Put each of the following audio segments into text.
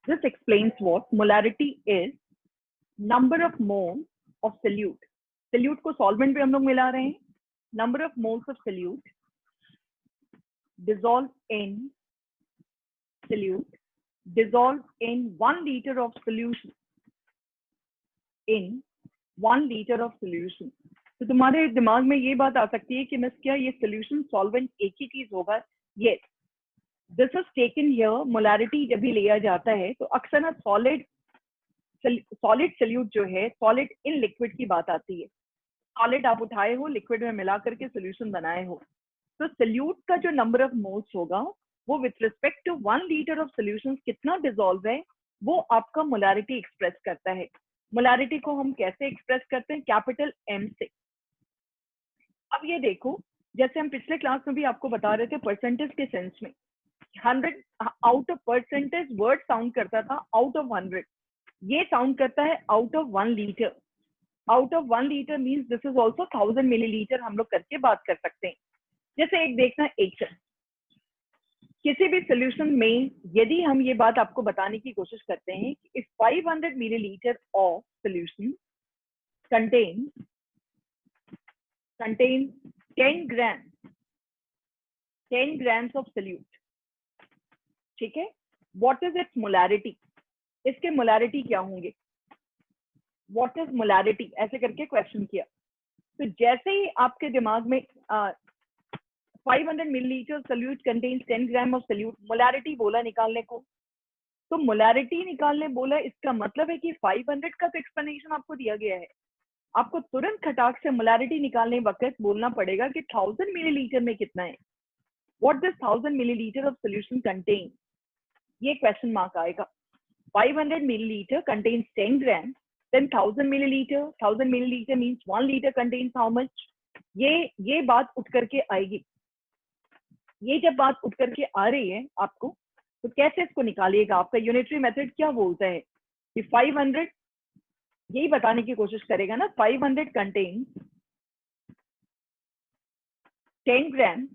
This explains what molarity is. Number of moles of solute. Solute को solvent पे हम लोग मिला रहे हैं. Number of moles of solute dissolved in solute, dissolved in 1 liter of solution. In 1 liter of solution. तो तुम्हारे दिमाग में ये बात आ सकती है कि मिस क्या ये सोल्यूशन सॉल्वेंट एक ही चीज होगा? Yes, this is taken here. Molarity जब भी लिया जाता है तो अक्सर ना सॉलिड सोल्यूट जो है, सॉलिड इन लिक्विड की बात आती है. सॉलिड आप उठाए हो, लिक्विड में मिला करके सोल्यूशन बनाए हो, तो सोल्यूट का जो नंबर ऑफ मोल्स होगा वो with respect to 1 litre of solution कितना डिसॉल्व है वो आपका मोलारिटी एक्सप्रेस करता है. मोलारिटी को हम कैसे एक्सप्रेस करते हैं? कैपिटल एम से. अब ये देखो, जैसे हम पिछले क्लास में भी आपको बता रहे थे परसेंटेज के सेंस में, 100 out of percentage word sound करता था आउट ऑफ 100. ये साउंड करता है out of 1 litre. Out of 1 litre means this is also 1000 millilitre. हम लोग करके बात कर सकते हैं. जैसे एक देखना, एक किसी भी सोल्यूशन में यदि हम ये बात आपको बताने की कोशिश करते हैं कि if 500 millilitre of solution contains 10 grams of solute. ठीक है, what is its molarity? इसके मोलारिटी क्या होंगे? What is molarity? ऐसे करके क्वेश्चन किया. तो जैसे ही आपके दिमाग में 500 millilitre solute contains 10 gram of solute, molarity बोला निकालने को, तो मोलारिटी निकालने बोला, इसका मतलब है कि 500 का तो एक्सप्लेनेशन आपको दिया गया है. आपको तुरंत खटाक से मोलारिटी निकालने वक्त बोलना पड़ेगा कि 1000 मिलीलीटर में कितना है. What this 1000 millilitre of solution contain, ये क्वेश्चन मार्क आएगा. 500 milliliter contains 10 grams, then 1000 milliliter means 1 liter contains how much? ये बात उठ करके आएगी. ये जब बात उठ करके आ रही है आपको, तो कैसे इसको निकालिएगा? आपका यूनिटरी मेथड क्या बोलता है कि 500 यही बताने की कोशिश करेगा ना. 500 contains 10 grams,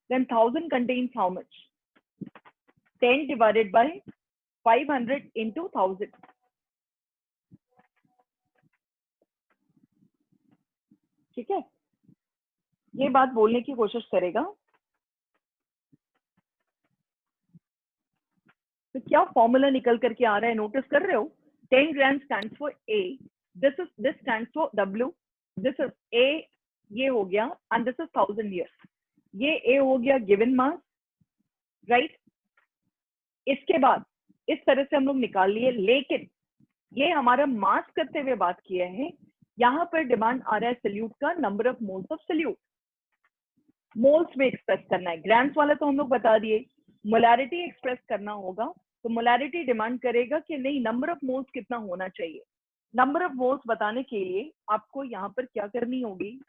then 1000 contains how much? 10 divided by 500 into 1000. ठीक है, ये बात बोलने की कोशिश करेगा. तो क्या फॉर्मूला निकल करके आ रहा है, नोटिस कर रहे हो? 10 grams stands for A, this stands for W, this is A, ये हो गया, and this is 1000 here. ये A हो गया गिवन मास, राइट? इसके बाद इस तरह से हम लोग निकाल लिए, लेकिन ये हमारा मास करते हुए बात किया है. यहाँ पर डिमांड आ रहा है सोल्यूट का number of moles of solute. Moles में एक्सप्रेस करना है. ग्राम्स वाला तो हम लोग बता दिए. मोलारिटी एक्सप्रेस करना होगा तो मोलारिटी डिमांड करेगा कि नहीं, नंबर ऑफ मोल्स कितना होना चाहिए. नंबर ऑफ मोल्स बताने के लिए आपको यहाँ पर क्या करनी होगी?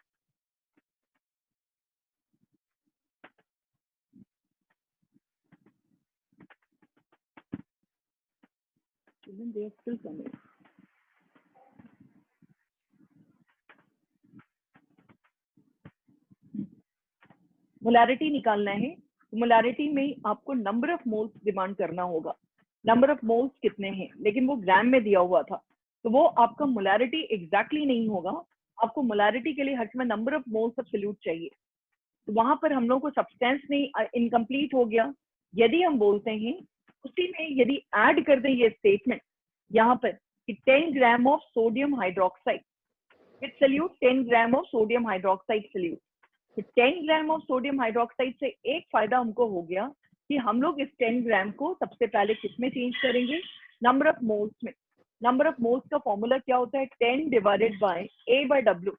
मोलारिटी निकालना है. मोलारिटी में आपको नंबर ऑफ मोल्स डिमांड करना होगा. नंबर ऑफ मोल्स कितने हैं, लेकिन वो ग्राम में दिया हुआ था, तो वो आपका मोलारिटी एग्जैक्टली नहीं होगा. आपको मोलारिटी के लिए हर समय number of moles of solute चाहिए. तो वहां पर हम लोग को सब्सटेंस नहीं, इनकम्प्लीट हो गया. यदि हम बोलते हैं उसी में यदि ऐड कर दें ये स्टेटमेंट यहाँ पर कि 10 gram of sodium hydroxide with solute, 10 gram of sodium hydroxide solute. तो 10 ग्राम ऑफ सोडियम हाइड्रोक्साइड से एक फायदा हमको हो गया कि हम लोग इस 10 ग्राम को सबसे पहले किसमें चेंज करेंगे? नंबर ऑफ मोल्स में. नंबर ऑफ मोल्स का फॉर्मूला क्या होता है? 10 divided by A/W.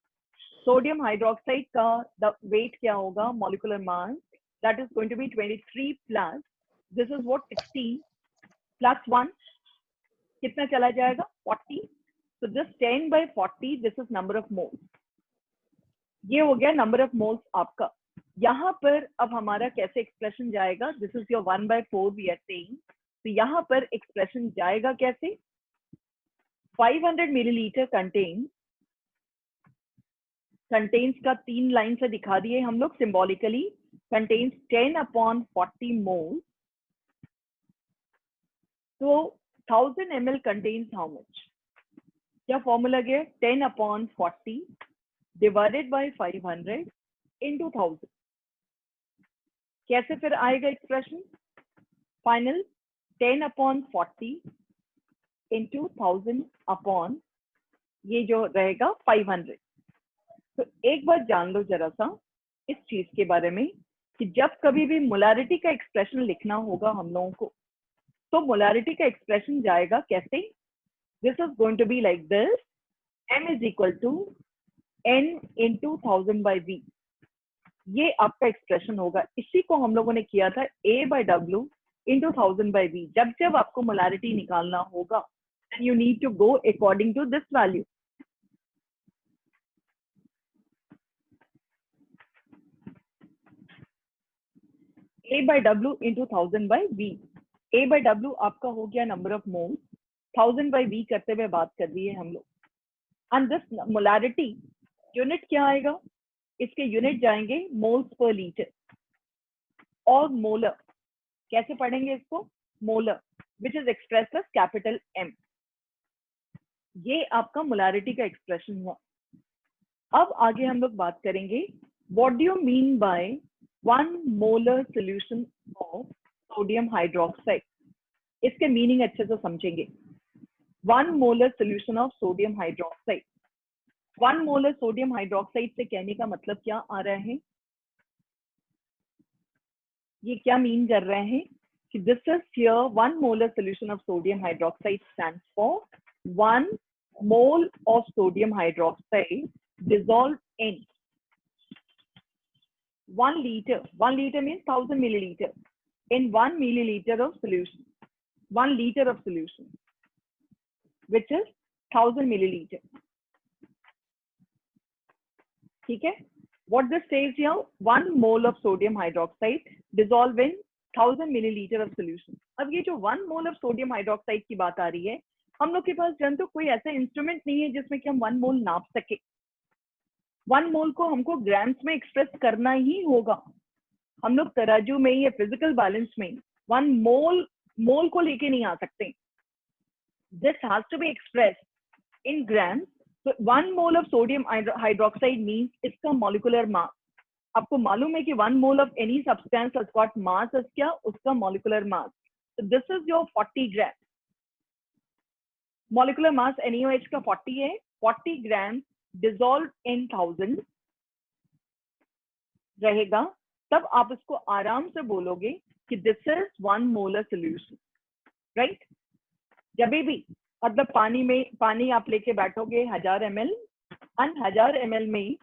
Sodium hydroxide का वेट क्या होगा? Molecular mass, that is going to be 23 plus this is what 16 plus 1 कितना चला जाएगा? 40. so this 10 by 40, this is number of moles. ये हो गया नंबर ऑफ मोल्स आपका. यहाँ पर अब हमारा कैसे एक्सप्रेशन जाएगा? This is your 1/4 we are saying. तो यहाँ पर एक्सप्रेशन जाएगा कैसे? 500 मिलीलीटर कंटेन्स का 3 लाइन से दिखा दिए हम लोग सिंबॉलिकली. कंटेन्स 10/40 मोल. तो 1000 ml contains how much? क्या फॉर्मूला गया? 10/40 डिवाइडेड बाय 500 into 1000. कैसे फिर आएगा एक्सप्रेशन? फाइनल 10/40 into 1000 अपॉन ये जो रहेगा 500. तो एक बार जान लो जरा सा इस चीज के बारे में कि जब कभी भी मोलारिटी का एक्सप्रेशन लिखना होगा हम लोगों को, तो मोलारिटी का एक्सप्रेशन जाएगा कैसे? This is going to be like this, m is equal to n into 1000/v. ये आपका एक्सप्रेशन होगा. इसी को हम लोगों ने किया था a/w into 1000/v. जब जब आपको मोलारिटी निकालना होगा, then you need to go according to this value. a/w into 1000/v. a/w आपका हो गया नंबर ऑफ मोल्स, 1000/v करते हुए बात कर रही है हम लोग. एंड दिस मोलारिटी यूनिट क्या आएगा? इसके यूनिट जाएंगे मोल्स पर लीटर और मोलर. कैसे पढ़ेंगे इसको? Molar, which is expressed as capital M. ये आपका मोलारिटी का एक्सप्रेशन हुआ. अब आगे हम लोग बात करेंगे what do you mean by 1 molar solution of sodium hydroxide. इसके मीनिंग अच्छे से समझेंगे. 1 molar solution of sodium hydroxide. 1 molar sodium hydroxide से कहने का मतलब क्या आ रहा है? ये क्या मीन कर रहे हैं कि this is here 1 molar solution of sodium hydroxide stands for 1 mole of sodium hydroxide dissolved in 1 liter. 1 liter means 1000 milliliter. In 1 milliliter of solution. 1 liter of solution, which is 1000 milliliter. ठीक है? What this says here? 1 mole of sodium hydroxide dissolved in 1000 milliliter of solution. अब ये जो 1 mole of sodium hydroxide की बात आ रही है, हम लोग के पास जन तो कोई ऐसा इंस्ट्रूमेंट नहीं है जिसमें कि हम 1 मोल नाप सके. 1 मोल को हमको ग्राम्स में एक्सप्रेस करना ही होगा. हम लोग तराजू में या फिजिकल बैलेंस में 1 मोल को लेके नहीं आ सकते. This has to be expressed in grams. तो 1 mole of sodium hydroxide means इसका मॉलिक्यूलर मास. आपको मालूम है कि 1 mole of any substance has got mass as क्या? उसका मॉलिक्यूलर मास. तो this is your 40 gram. Molecular mass NaOH का 40 है. 40 ग्राम डिसॉल्व इन 1000 रहेगा. तब आप इसको आराम से बोलोगे कि this is 1 molar solution. Right? जब भी मतलब पानी आप लेके बैठोगे 1000 ml, और 1000 ml में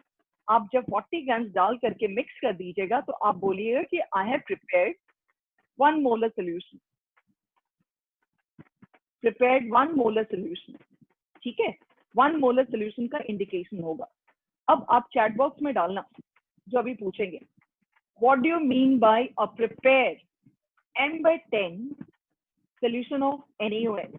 आप जब 40 ग्राम डाल करके मिक्स कर दीजिएगा तो आप बोलिएगा कि I have prepared 1 molar solution. prepared 1 molar solution. ठीक है? 1 molar solution का इंडिकेशन होगा. अब आप चैट बॉक्स में डालना जो अभी पूछेंगे. What do you mean by a prepared m/10 solution of NaOH?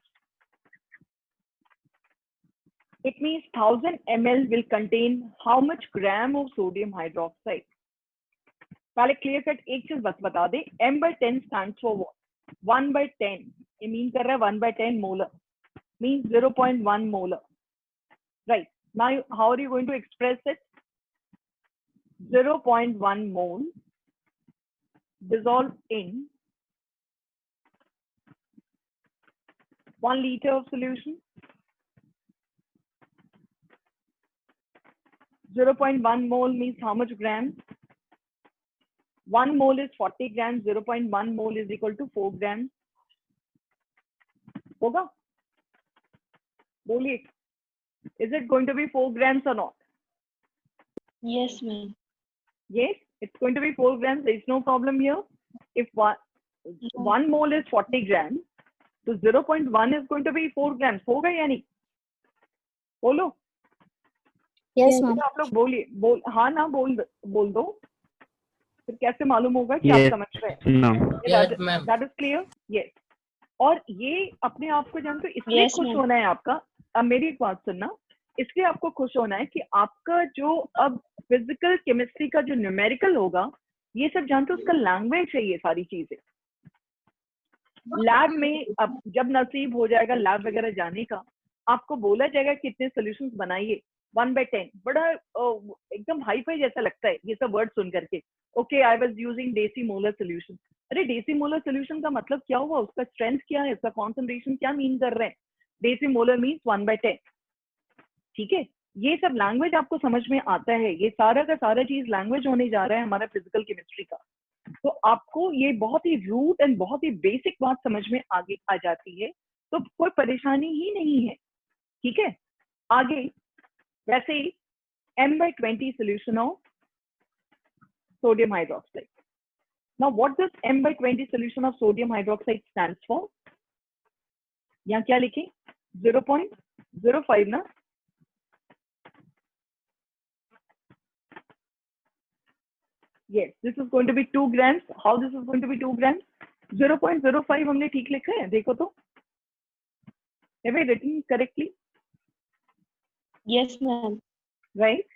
It means 1000 ml will contain how much gram of sodium hydroxide? पहले क्लियर कट एक चीज बस बता दे. m/10 stands for what? 1/10. ये मीन कर रहा है 1/10 molar. Means 0.1 molar. Right. Now, how are you going to express it? 0.1 mole dissolved in 1 liter of solution. 0.1 mole means how much grams? 1 mole is 40 grams. 0.1 mole is equal to 4 grams. होगा? बोलिए. Is it going to be 4 grams or not? Yes, ma'am. Yes, it's going to be 4 grams. There is no problem here. If 1 mole is 40 grams, so 0.1 is going to be 4 grams. होगा या नहीं? बोलो. Yes, ma'am. आप लोग बोलिए. हाँ ना बोल दो. फिर कैसे मालूम होगा कि आप समझ रहे हैं? No. Yes, ma'am. That is clear? Yes. और ये अपने आप को जानते हो इसलिए Yes, खुश ma'am. होना है आपका. अब मेरी एक बात सुनना. इसलिए आपको खुश होना है कि आपका जो अब फिजिकल केमिस्ट्री का जो न्यूमेरिकल होगा, ये सब जानते हो उसका लैंग्वेज है ये सारी चीजें. लैब में अब जब नसीब हो जाएगा लैब वगैरह जाने का, आपको बोला जाएगा कितने सॉल्यूशंस बनाइए 1/10। बड़ा एकदम हाई फाई जैसा लगता है ये सब वर्ड सुन करके। Okay, I was using decimolar solution. अरे डेसी मोलर सोल्यूशन का मतलब क्या हुआ, उसका स्ट्रेंथ क्या है, उसका कॉन्सेंट्रेशन क्या मीन कर रहे हैं। Decimolar means 1/10। ठीक है, ये सब लैंग्वेज आपको समझ में आता है, ये सारा का सारा चीज लैंग्वेज होने जा रहा है हमारा फिजिकल केमिस्ट्री का। तो आपको ये बहुत ही रूट एंड बहुत ही बेसिक बात समझ में आगे आ जाती है, तो कोई परेशानी ही नहीं है। ठीक है, आगे वैसे ही M/20 solution of sodium hydroxide. Now what does M/20 solution of sodium hydroxide stands for? यहाँ क्या लिखें? 0.05 ना? Yes, this is going to be 2 grams. How this is going to be 2 grams? 0.05 हमने ठीक लिखा है, देखो तो। Have I written correctly? Yes, ma'am. Right?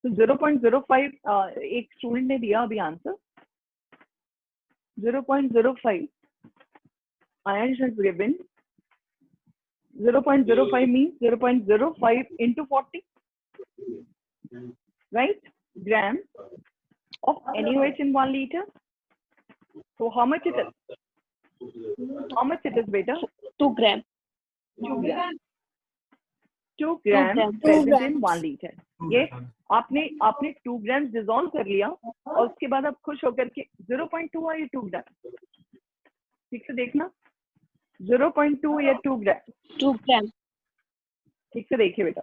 So 0.05 एक स्टूडेंट ने दिया अभी answer 0.05 ions has given 0.05 means 0.05 into 40, right? Grams of NaOH in 1 liter. So how much it is? How much it is, beta? 2 grams. 2 grams. 2 grams grams. present in 1 liter. ये आपने 2 grams dissolve कर लिया और उसके बाद आप खुश होकर के 0.2 या 2 ग्राम, ठीक से देखना 0.2 या 2 ग्राम, 2 grams. ठीक से देखिए बेटा,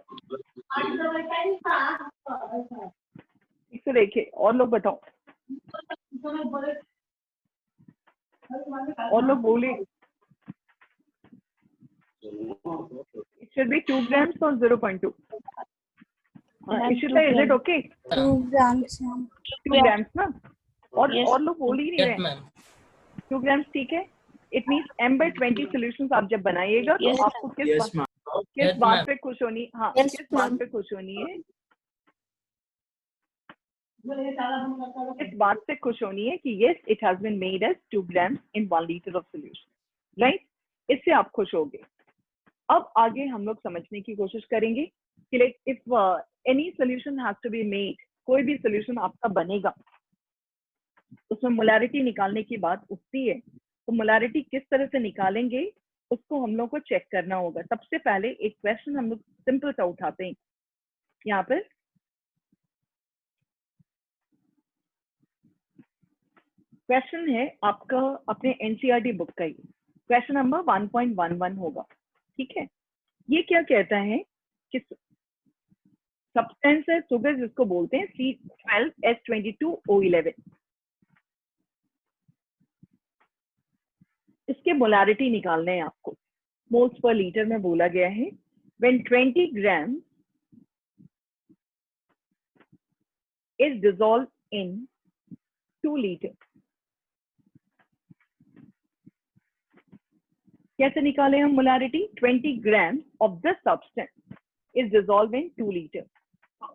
ठीक से देखिए। और लोग बताओ, और लोग बोले। It should be 2 grams or 0.2. Ishita, is it okay? 2 grams. 2 grams ना? और Yes. और लोग बोल ही नहीं Yes, रहे। ma'am. 2 grams ठीक है। It means M/20 solutions आप जब बनाइएगा तो Yes, आपको किस Yes, ma'am. किस Yes, बात ma'am. पे खुश होनी, हाँ Yes, किस बात ma'am. पे खुश होनी है, इस बात से खुश होनी है कि yes it has been made as 2 grams in 1 liter of solution, right? इससे आप खुश होगे। अब आगे हम लोग समझने की कोशिश करेंगे कि like if any solution has to be made, कोई भी सोल्यूशन आपका बनेगा उसमें मोलैरिटी निकालने की बात उठती है, तो मोलैरिटी किस तरह से निकालेंगे उसको हम लोग को चेक करना होगा। सबसे पहले एक क्वेश्चन हम लोग सिंपल सा उठाते हैं। यहाँ पर क्वेश्चन है आपका अपने एनसीईआरटी बुक का ही, क्वेश्चन नंबर 1.11 होगा। ठीक है, ये क्या कहता है कि सब्सटेंस है सुगर जिसको बोलते हैं C12H22O11, इसके मोलैरिटी निकालने हैं आपको। मोल्स पर लीटर में बोला गया है when 20 gram is dissolve in 2 litre. कैसे निकाले हम molarity? 20 gram of the substance is dissolve in 2 litre.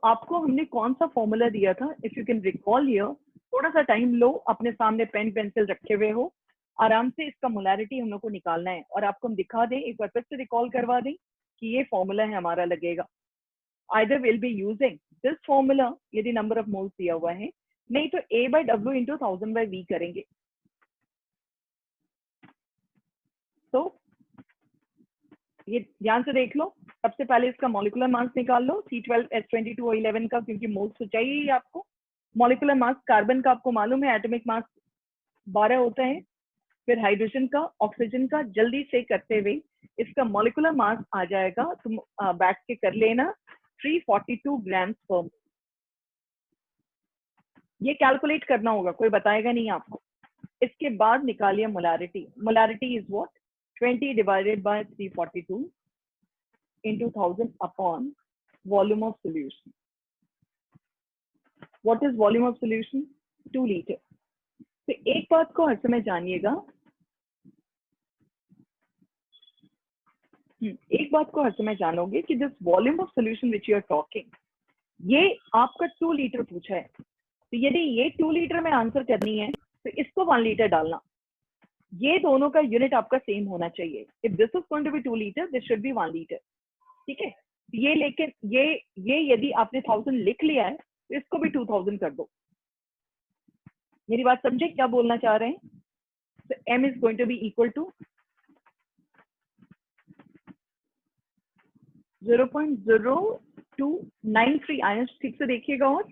आपको हमने कौन सा फॉर्मूला दिया था? If you can recall here, थोड़ा सा टाइम लो, अपने सामने पेन पेंसिल रखे हुए हो, आराम से इसका मोलैरिटी हम लोग को निकालना है और आपको हम दिखा दें, एक बार फिर से रिकॉल करवा दें कि ये फॉर्मूला है हमारा लगेगा। Either will be using this formula यदि नंबर ऑफ मोल्स दिया हुआ है, नहीं तो A/W into 1000/V करेंगे। तो ये ध्यान से देख लो, सबसे पहले इसका मॉलिक्यूलर मास निकाल लो C12H22O11 का, क्योंकि मोल्स तो चाहिए ही आपको। मॉलिक्यूलर मास कार्बन का आपको मालूम है एटॉमिक मास 12 होता है, फिर हाइड्रोजन का, ऑक्सीजन का, जल्दी से करते हुए इसका मॉलिक्यूलर मास आ जाएगा, तुम बैठ के कर लेना 342 ग्राम्स पर मोल। ये कैलकुलेट करना होगा, कोई बताएगा नहीं आपको। इसके बाद निकालिए molarity. Molarity is what? 20 divided by 342 into 1000 upon volume of solution. What is volume of solution? 2 liter. तो एक बात को हर समय जानिएगा, एक बात को हर समय जानोगे कि this volume of solution which you are talking, ये आपका 2 लीटर पूछा है, तो यदि ये 2 लीटर में आंसर करनी है तो इसको 1 लीटर डालना, ये दोनों का यूनिट आपका सेम होना चाहिए. If this is going to be 2 litre, this should be 1 litre. ठीक है. ये लेकिन ये यदि आपने 1000 लिख लिया है तो इसको भी 2000 कर दो. मेरी बात समझे क्या बोलना चाह रहे हैं? So m is going to be equal to 0.0293. Ion ठीक से देखिएगा. और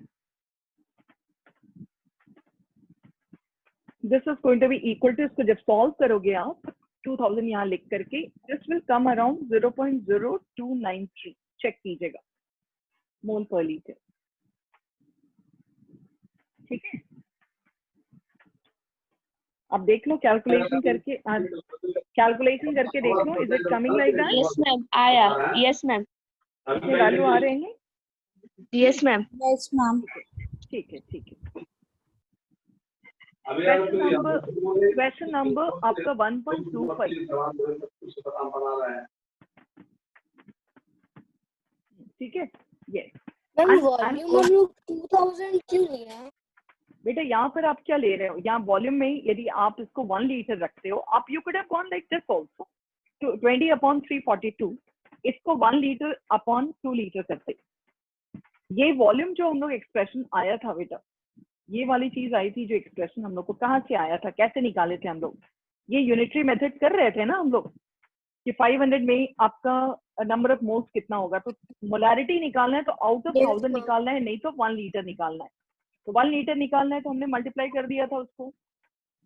this is going to be equal to, इसको जब सॉल्व करोगे आप 2000 यहाँ लिख करके, this will come around 0.0293. Check कीजिएगा मोल पर लीटर. ठीक है. अब देख लो कैलकुलेशन करके देख लो. Is it coming like that? Yes, ma'am. आया. Yes, ma'am. इसमें वैल्यू आ रहे हैं? Yes, ma'am. Yes, ma'am. ठीक है. क्वेश्चन नंबर आपका 1.25. ठीक है. यस मैम वॉल्यूम हम लोग 2000 क्यों लिया है? बेटा यहाँ पर आप क्या ले रहे हो? यहाँ वॉल्यूम में यदि आप इसको 1 लीटर रखते हो, आप you could have gone like this also, 20/342. इसको 1 लीटर अपॉन 2 लीटर करते. ये वॉल्यूम जो हम लोग एक्सप्रेशन आया था बेटा, ये वाली चीज आई थी जो एक्सप्रेशन हम लोग को कहाँ से आया था, कैसे निकाले थे हम लोग? ये यूनिटरी मेथड कर रहे थे ना हम लोग कि 500 में आपका नंबर ऑफ मोल्स कितना होगा. तो मोलारिटी निकालना है तो आउट ऑफ 1000 निकालना है, नहीं तो 1 लीटर निकालना है. तो 1 लीटर निकालना है तो हमने मल्टीप्लाई कर दिया था उसको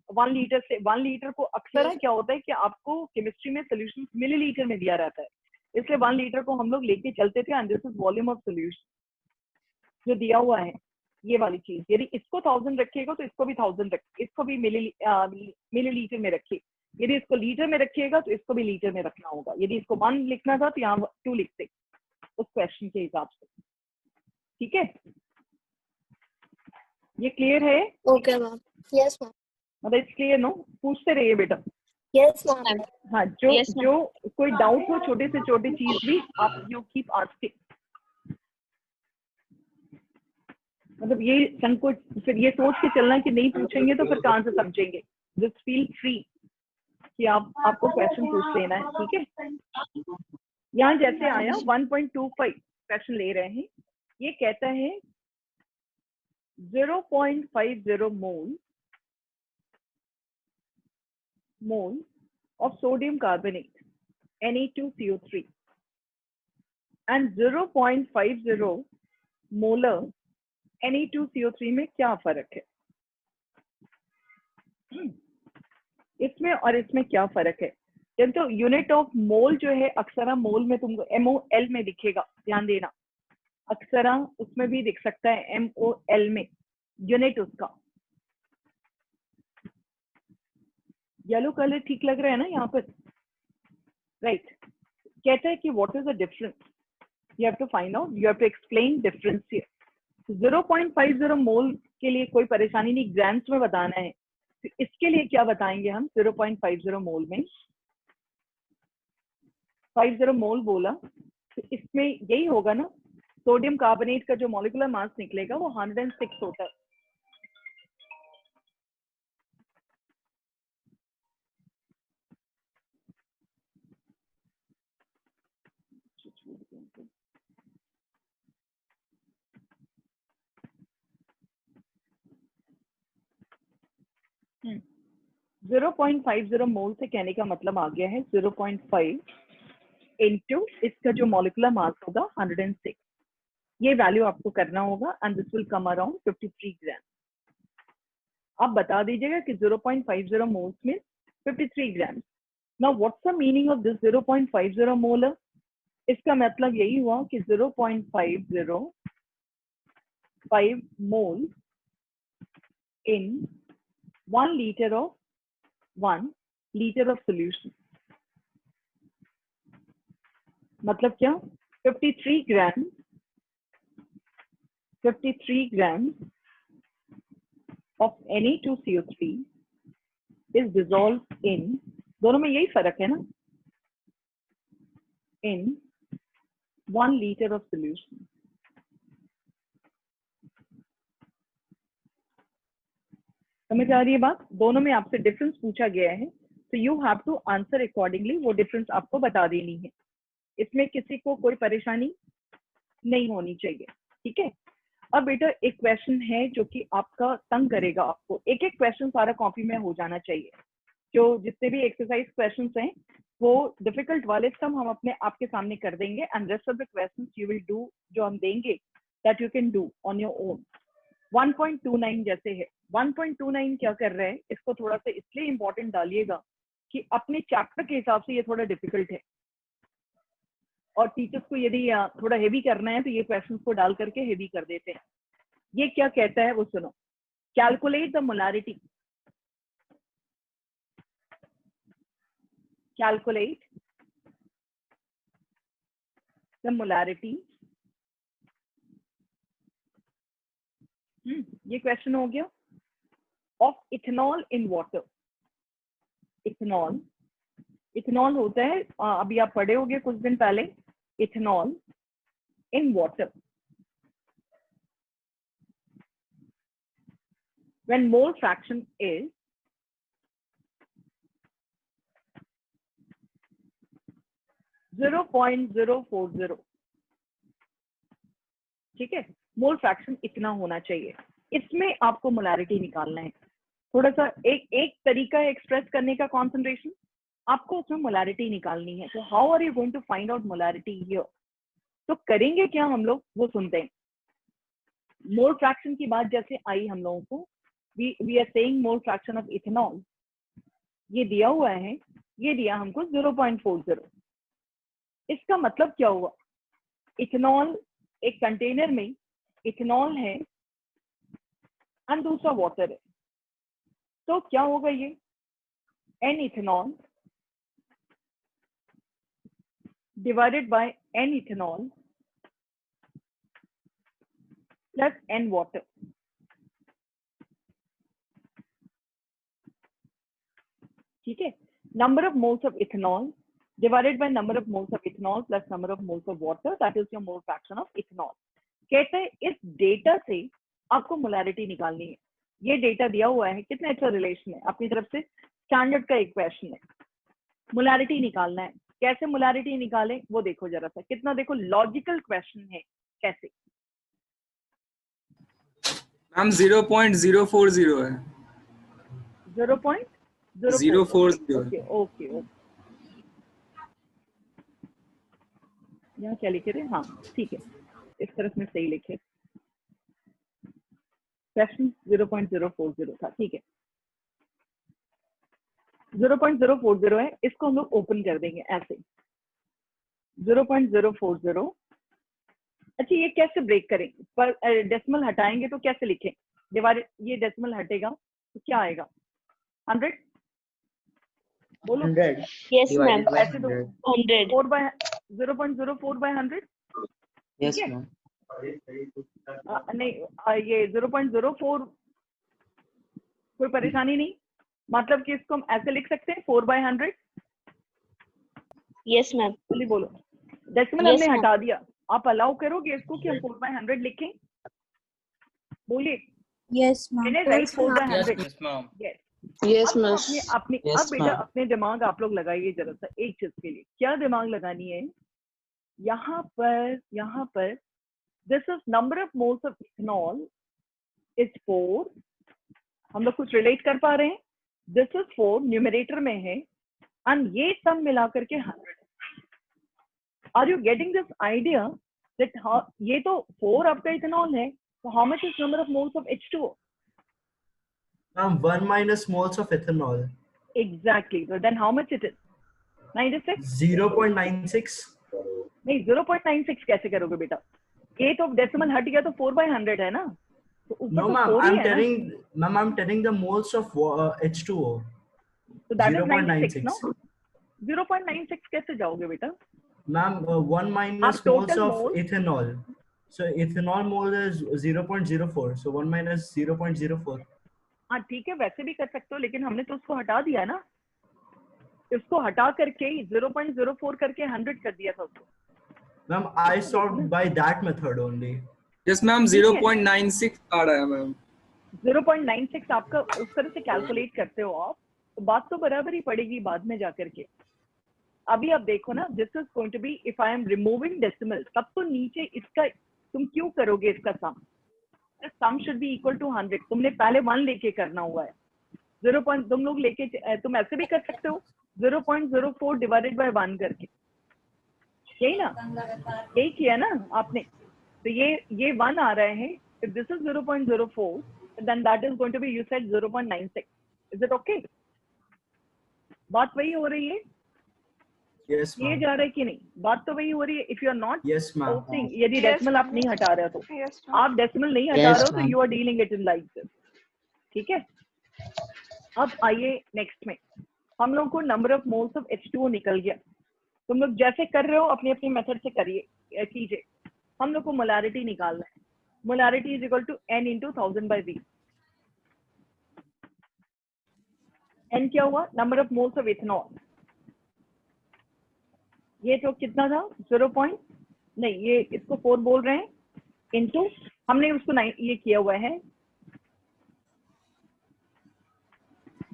1 लीटर से. 1 लीटर को अक्सर क्या होता है कि आपको केमिस्ट्री में सोल्यूशन मिलीलीटर में दिया रहता है, इसलिए 1 लीटर को हम लोग लेके चलते थे. And this is volume of solution जो दिया हुआ है. ये वाली चीज यदि इसको 1000 रखिएगा तो इसको भी 1000 रख, इसको भी मिलीलीटर में रखिए. यदि इसको लीटर में रखिएगा तो इसको भी लीटर में रखना होगा. यदि इसको 1 लिखना था तो यहाँ 2 लिखते उस क्वेश्चन के हिसाब से. ठीक है. ये क्लियर है? Okay ma'am. Yes ma'am. मतलब इट्स क्लियर नो? पूछते रहिए बेटा. Yes ma'am. हाँ, जो कोई डाउट हो, छोटे से छोटे चीज भी आप यू कीप आस्किंग. मतलब ये संकोच, फिर ये सोच के चलना कि नहीं पूछेंगे तो फिर कहाँ से समझेंगे. जस्ट फील फ्री कि आपको क्वेश्चन पूछ लेना है. ठीक है. यहाँ जैसे आया 1.25 क्वेश्चन ले रहे हैं. ये कहता है 0.50 मोल of sodium carbonate Na2CO3 and 0.50 molar Na2CO3 में क्या फर्क है? इसमें और इसमें क्या फर्क है? जब तो यूनिट ऑफ मोल जो है अक्सर मोल में तुमको MOL में दिखेगा, ध्यान देना. अक्सर उसमें भी दिख सकता है MOL में यूनिट उसका. येलो कलर ठीक लग रहा है ना यहाँ पर? राइट. कहता है कि what is the difference. You have to find out, you have to explain difference here. 0.50 mole के लिए कोई परेशानी नहीं, ग्राम्स में बताना है. तो इसके लिए क्या बताएंगे हम? 0.50 मोल में 50 मोल बोला तो इसमें यही होगा ना, सोडियम कार्बोनेट का जो मॉलिक्यूलर मास निकलेगा वो 106 होता है. जीरो 0.50 मोल से कहने का मतलब आ गया है 0.5 इंटू इसका जो मॉलिक्यूलर मास होगा 106. ये वैल्यू आपको करना होगा and this will come around 53 gram. आप बता दीजिएगा कि 0.50 मोल्स में 53 gram. Now what's the meaning of this 0.50 mole? इसका मतलब यही हुआ कि 0.505 मोल in 1 liter of solution. मतलब क्या? 53 ग्राम of Na2CO3 is dissolved in, दोनों में यही फर्क है ना, in 1 liter of solution. समझ आ रही है बात? दोनों में आपसे डिफरेंस पूछा गया है So you have to answer accordingly. वो डिफरेंस आपको बता देनी है, इसमें किसी को कोई परेशानी नहीं होनी चाहिए, ठीक है। अब बेटा एक क्वेश्चन है जो कि आपका तंग करेगा आपको, एक एक क्वेश्चन सारा कॉपी में हो जाना चाहिए। जो जितने भी एक्सरसाइज क्वेश्चंस हैं वो डिफिकल्ट वाले सब हम अपने आपके सामने कर देंगे, and rest of the questions you will do, जो हम देंगे that you can do on your own. 1.29 जैसे है, 1.29 क्या कर रहा है, इसको थोड़ा सा इसलिए इंपॉर्टेंट डालिएगा कि अपने चैप्टर के हिसाब से ये थोड़ा डिफिकल्ट है, और टीचर्स को यदि थोड़ा हेवी करना है तो ये क्वेश्चंस को डाल करके हेवी कर देते हैं। ये क्या कहता है वो सुनो, calculate the molarity, calculate the molarity, ये क्वेश्चन हो गया, of ethanol in water. Ethanol, ethanol होता है, अभी आप पढ़े होंगे कुछ दिन पहले, ethanol in water, when mole fraction is 0.040, ठीक है, मोल फ्रैक्शन इतना होना चाहिए। इसमें आपको मोलारिटी निकालना है। थोड़ा सा एक तरीका है एक्सप्रेस करने का कॉन्सेंट्रेशन, आपको उसमें मोलारिटी निकालनी है। तो how are you going to find out molarity here? तो करेंगे क्या हम लोग, वो सुनते हैं। मोल फ्रैक्शन की बात जैसे आई हम लोगों को, we are saying mole fraction of ethanol, ये दिया हुआ है, ये दिया हमको 0.40। इसका मतलब क्या हुआ, इथेनॉल एक कंटेनर में इथेनॉल है और दूसरा वाटर है, तो क्या होगा ये, n ethanol divided by n ethanol plus n water. ठीक है, number of moles of ethanol divided by number of moles of ethanol plus number of moles of water, that is your mole fraction of ethanol। कहते हैं इस data से आपको molarity निकालनी है। ये डेटा दिया हुआ है, कितना अच्छा रिलेशन है, अपनी तरफ से स्टैंडर्ड का एक क्वेश्चन है, मोलारिटी निकालना है। कैसे मोलारिटी निकालें वो देखो जरा सा, कितना देखो लॉजिकल क्वेश्चन है। कैसे मैम 0.040 है। 0.040। ओके ओके ओके, यहाँ क्या लिखे थे, हाँ ठीक है, इस तरफ में सही लिखे, क्वेश्चन 0.040 था, ठीक है। 0.040 है, इसको हम लोग ओपन कर देंगे ऐसे, 0.040। अच्छा ये कैसे ब्रेक करेंगे, पर डेसिमल हटाएंगे तो कैसे लिखें, डिवाइडेड, ये डेसिमल हटेगा तो क्या आएगा, 100 बोलो। 100 Yes, ma'am. ऐसे तो 100. 0.04 by 100, Yes, ठीक है? ma'am. नहीं ये 0.04 कोई परेशानी नहीं, मतलब कि इसको हम ऐसे लिख सकते हैं 4/100। Yes, ma'am. जल्दी बोलो, डेसिमल Yes, हमने ma'am. हटा दिया, आप अलाउ करोगे इसको कि हम 4/100 लिखें? बोलिए। Yes, ma'am. मैंने right 4/100। Yes, ma'am. Yes. Yes, अब ma'am. अपने अपने Yes, अब बेटा ma'am. अपने दिमाग आप लोग लगाइए जरा सा एक चीज के लिए। क्या दिमाग लगानी है, यहाँ पर this is number of moles of ethanol is 4, हम लोग कुछ रिलेट कर पा रहे हैं, दिस इज 4 न्यूमरेटर में है, एंड ये सब मिलाकर के 100। Are you getting this idea that ये तो 4 आपका इथेनॉल है, तो how much is number of moles of H2O? 1 minus moles of ethanol. Exactly. So then how much it is? 96? 0.96. नहीं 0.96 कैसे करोगे बेटा, ये तो डेसिमल हट गया तो 4/100 है ना, तो ऊपर No, तो ma'am. 4 ही I'm है ना, telling, I'm telling the moles of H2O. तो दैट इज 96 0.96. नो। 0.96 कैसे जाओगे बेटा, Ma'am, 1 minus आप moles total of moles, ethanol. So ethanol mole is 0.04. So 1 minus 0.04. हाँ ठीक है वैसे भी कर सकते हो, लेकिन हमने तो उसको हटा दिया ना, इसको हटा करके 0.04 करके 100 कर दिया था उसको। Ma'am, I solved by that method only. Yes, ma'am. 0.96 आ रहा है मैम। 0.96 आपका उस तरह से कैलकुलेट करते हो आप, तो बात तो बराबर ही पड़ेगी बाद में जाकर के। अभी आप देखो ना, this is going to be, if I am removing decimal, तब तो नीचे इसका तुम क्यों करोगे इसका sum? Sum should be equal to 100। तुमने पहले 1 लेके करना हुआ है। 0 पॉइंट तुम लोग लेके, तुम ऐसे भी कर सकते हो 0.04 डिवाइडेड बाय 1 करके, यही ना, यही किया ना आपने। तो ये 1 आ रहा है। if this is 0.04 then that is going to be, you said 0.96, is it okay? बात वही हो रही है, Yes, ये ma'am. जा रहा है कि नहीं? बात तो वही हो रही है। If you are not Yes, ma'am. posting, यदि Yes, डेसिमल आप ma'am. नहीं हटा रहे हो तो, Yes, आप डेसिमल नहीं हटा Yes, रहे हो तो ma'am. You are dealing it in like this, ठीक है। अब आइए नेक्स्ट में, हम लोग को number of moles of H2O निकल गया। तुम लोग जैसे कर रहे हो अपनी अपनी मेथड से करिए, कीजिए। हम लोग को मोलारिटी निकालना है। Molarity is equal to N into 1000/V। N क्या हुआ? Number of moles of ethanol. ये तो कितना था? 0. नहीं, ये इसको 4 बोल रहे हैं, इनटू हमने उसको 9 ये किया हुआ है।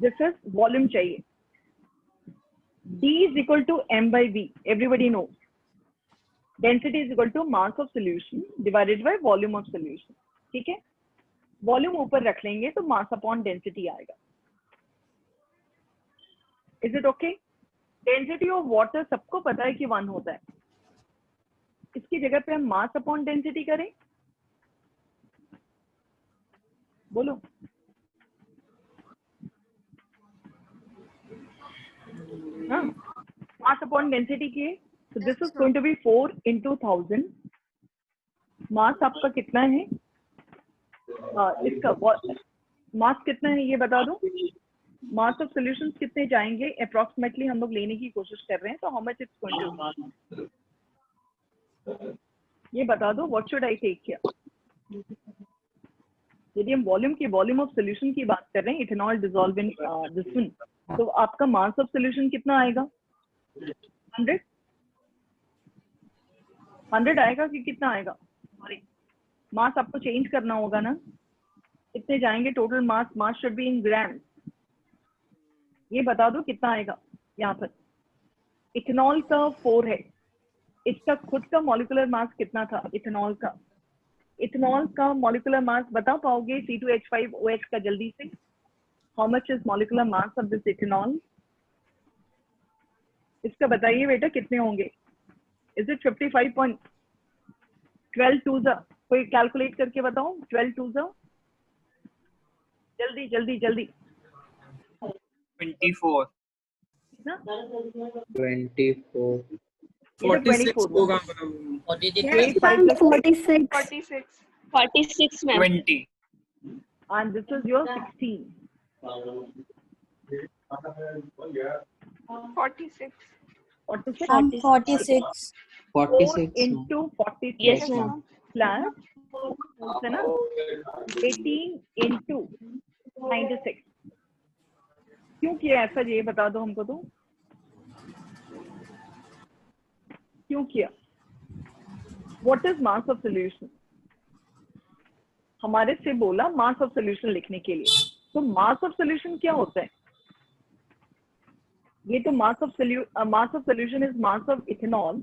दिस इज वॉल्यूम चाहिए। D is equal to M/V, everybody knows. Density is equal to mass of solution divided by volume of solution, ठीक है। वॉल्यूम ऊपर रख लेंगे तो मास अपॉन डेंसिटी आएगा। Is it okay? Density of water सबको पता है कि 1 होता है। इसकी जगह पे हम मास अपॉन डेंसिटी करें, बोलो। हाँ, मास अपॉन डेंसिटी की है, तो this is going to be 4 into 1000। Mass आपका कितना है? इसका मास कितना है ये बता दो। मास ऑफ सॉल्यूशंस कितने जाएंगे अप्रोक्सीमेटली, हम लोग लेने की कोशिश कर रहे हैं। तो how much it's going to, ये बता दो। What should I take here? यदि हम वॉल्यूम ऑफ सॉल्यूशन की बात कर रहे हैं, ethanol dissolve in this one, तो आपका मास ऑफ सॉल्यूशन कितना आएगा? 100 आएगा कि कितना आएगा? सॉरी, मास आपको चेंज करना होगा ना, कितने जाएंगे total mass? Mass should be in gram. ये बता दो कितना आएगा यहाँ पर। इथेनॉल का 4 है, इसका खुद का मॉलिक्यूलर मास कितना था इथेनॉल का? इथेनॉल का मॉलिक्यूलर मास बता पाओगे C2H5OH का जल्दी से? How much is molecular mass of this ethanol? इसका बताइए बेटा कितने होंगे? Is it 55. 12 2 कोई कैलकुलेट करके बताओ। 12 2 जल्दी जल्दी जल्दी। 24 ना 24 46 होगा मतलब 46 ma'am. 20 and this is your 16. 46. 46 46 into 46 Yes, ma'am. plus है ना 18 into 96। क्यों किया ऐसा, ये बता दो हमको। तो क्यों किया? What is mass of solution? हमारे से बोला मास ऑफ सॉल्यूशन लिखने के लिए। तो मास ऑफ सॉल्यूशन क्या होता है? ये तो mass of solution is mass of ethanol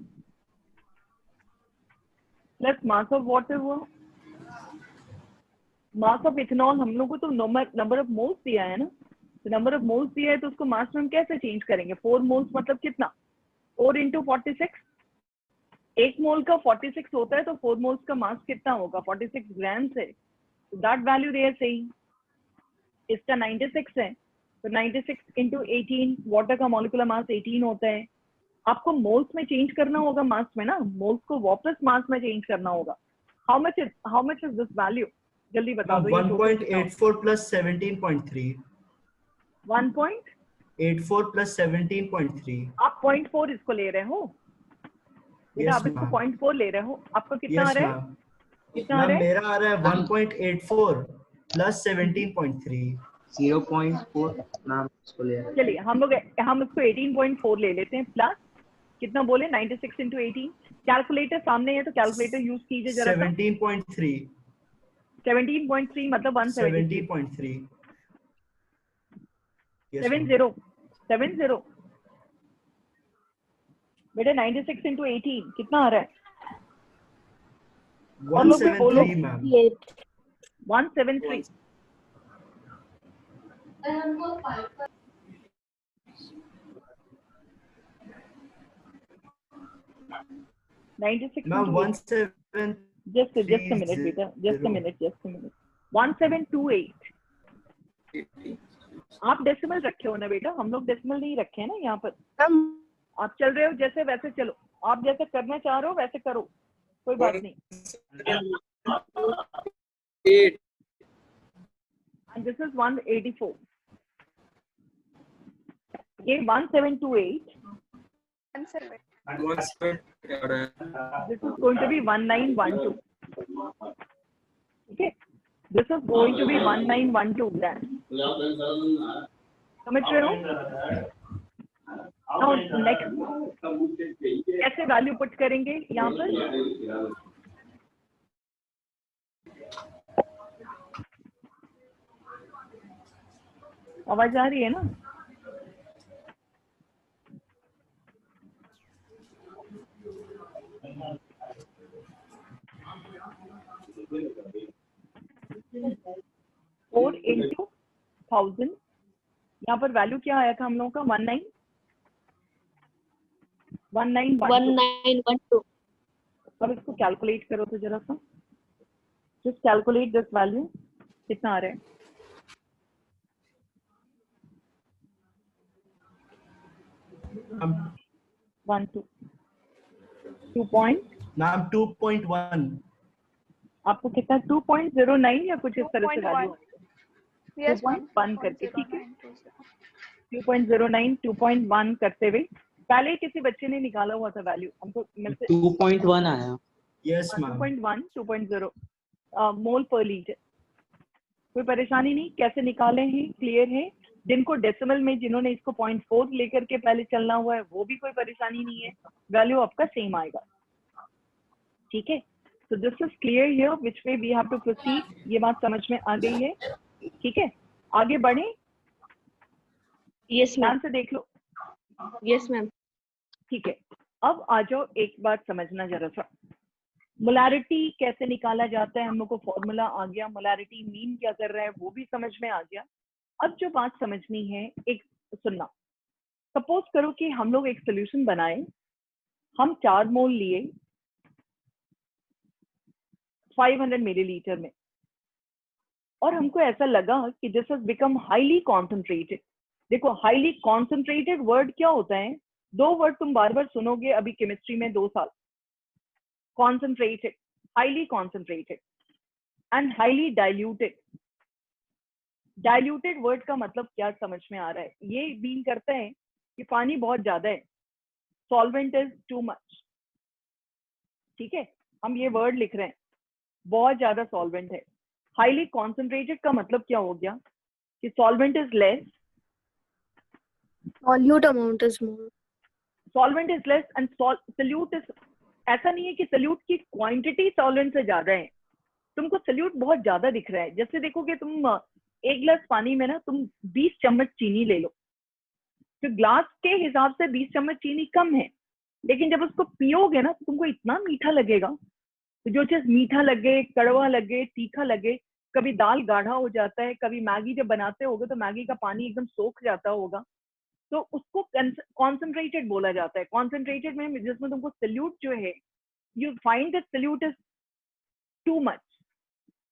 plus mass of water हुआ। मास ऑफ इथेनॉल हम लोग को तो नंबर ऑफ मोल्स दिया है ना, तो नंबर ऑफ मोल्स दिया है तो उसको मास में हम कैसे चेंज करेंगे? 4 मोल्स मतलब कितना? 4 इंटू 46। 1 मोल का 46 होता है, तो 4 मोल्स का मास कितना होगा? 46 ग्राम्स है। तो that value they are saying. इसका 96 है, तो 96 इंटू 18, वाटर का मॉलिक्यूलर मास 18 होता है। आपको मोल्स में चेंज करना होगा मास में ना, मोल्स को वापस मास में चेंज करना होगा। How much is this value? जल्दी बता दो। 1.84 plus 17.3. 1.84 plus 17.3. आप 0.4 इसको ले रहे हो बेटा? आप इसको 0.4 ले रहे हो। आपको कितना आ रहा है? कितना आ रहा है? मेरा आ रहा है 1.84 plus 17.3. 0.4 मैम इसको ले रहे हैं। चलिए हम उसको 18.4 ले लेते हैं। प्लस कितना बोले? 96 इंटू 18। कैलकुलेटर सामने है तो कैलकुलेटर यूज कीजिए जरा। 17.3. 17.3 मतलब 170। 70.3. Yes, 70 70 बेटा 96 into 18 कितना आ रहा है? और लोग भी बोलो 173 ma'am. 173. Ma'am, 17. Just a minute, beta. Just a minute. 1728. आप डेसिमल रखे हो ना बेटा? हम लोग डेसिमल नहीं रखे हैं ना यहाँ पर. आप चल रहे हो जैसे वैसे चलो. आप जैसे करना चाह रहे हो वैसे करो. कोई बात नहीं. And this is 184. ये 1728. This is going to be 1912. Okay. This is going to be 1912 grams. समझ रहे हो? Now next कैसे वैल्यू पुट करेंगे यहाँ पर? आवाज आ रही है ना? Four into 1000. यहाँ पर वैल्यू क्या आया था हम लोगों का? 1912. अब इसको कैलकुलेट करो तो जरा सा. Just calculate this value. कितना आ रहा है? 2.1. आपको कितना? 2.09 या कुछ इस तरह से वैल्यू? 2.1 करके. ठीक है. 2.09 2.1 करते हुए पहले किसी बच्चे ने निकाला हुआ था वैल्यू. हमको 2.1 आया. Yes, ma'am. 2.1 2.0 मोल पर लीटर. कोई परेशानी नहीं. कैसे निकाले हैं क्लियर है. जिनको डेसिमल में जिन्होंने इसको 0.4 लेकर के पहले चलना हुआ है वो भी कोई परेशानी नहीं है. वैल्यू आपका सेम आएगा. ठीक है. So this is clear here which way we have to proceed. ये बात समझ में आ गई है. ठीक है. आगे बढ़े. Yes, ध्यान ma'am. से देख लो. Yes, ma'am. ठीक है. अब आ जाओ एक बात समझना जरा सा. मोलैरिटी कैसे निकाला जाता है? हम लोग को फॉर्मूला आ गया. मोलैरिटी मीन क्या कर रहा है वो भी समझ में आ गया. अब जो बात समझनी है एक सुनना. सपोज करो कि हम लोग एक सोल्यूशन बनाए. हम 4 मोल लिए 500 मिलीलीटर में और हमको ऐसा लगा कि this has become highly concentrated. देखो हाईली कॉन्सेंट्रेटेड वर्ड क्या होता है? 2 वर्ड तुम बार बार सुनोगे अभी केमिस्ट्री में 2 साल. Concentrated, highly concentrated and highly diluted. Diluted word का मतलब क्या समझ में आ रहा है? ये मीन करता है कि पानी बहुत ज्यादा है. Solvent is too much. ठीक है. हम ये वर्ड लिख रहे हैं. बहुत ज्यादा सॉल्वेंट है. हाईली कॉन्सेंट्रेटेड का मतलब क्या हो गया? कि solvent is less, Solute amount is more. Solvent is less and solute is. ऐसा नहीं है कि सोल्यूट की क्वांटिटी सॉल्वेंट से ज्यादा है. तुमको सोल्यूट बहुत ज्यादा दिख रहा है. जैसे देखोगे तुम एक गिलास पानी में ना तुम 20 चम्मच चीनी ले लो. तो ग्लास के हिसाब से 20 चम्मच चीनी कम है. लेकिन जब उसको पियोगे ना तो तुमको इतना मीठा लगेगा. तो जो चीज मीठा लगे, कड़वा लगे, तीखा लगे. कभी दाल गाढ़ा हो जाता है. कभी मैगी जब बनाते होगे तो मैगी का पानी एकदम सोख जाता होगा. तो उसको कॉन्सेंट्रेटेड बोला जाता है. कॉन्सेंट्रेटेड में जिसमें तुमको सोल्यूट जो है you find that solute is too much.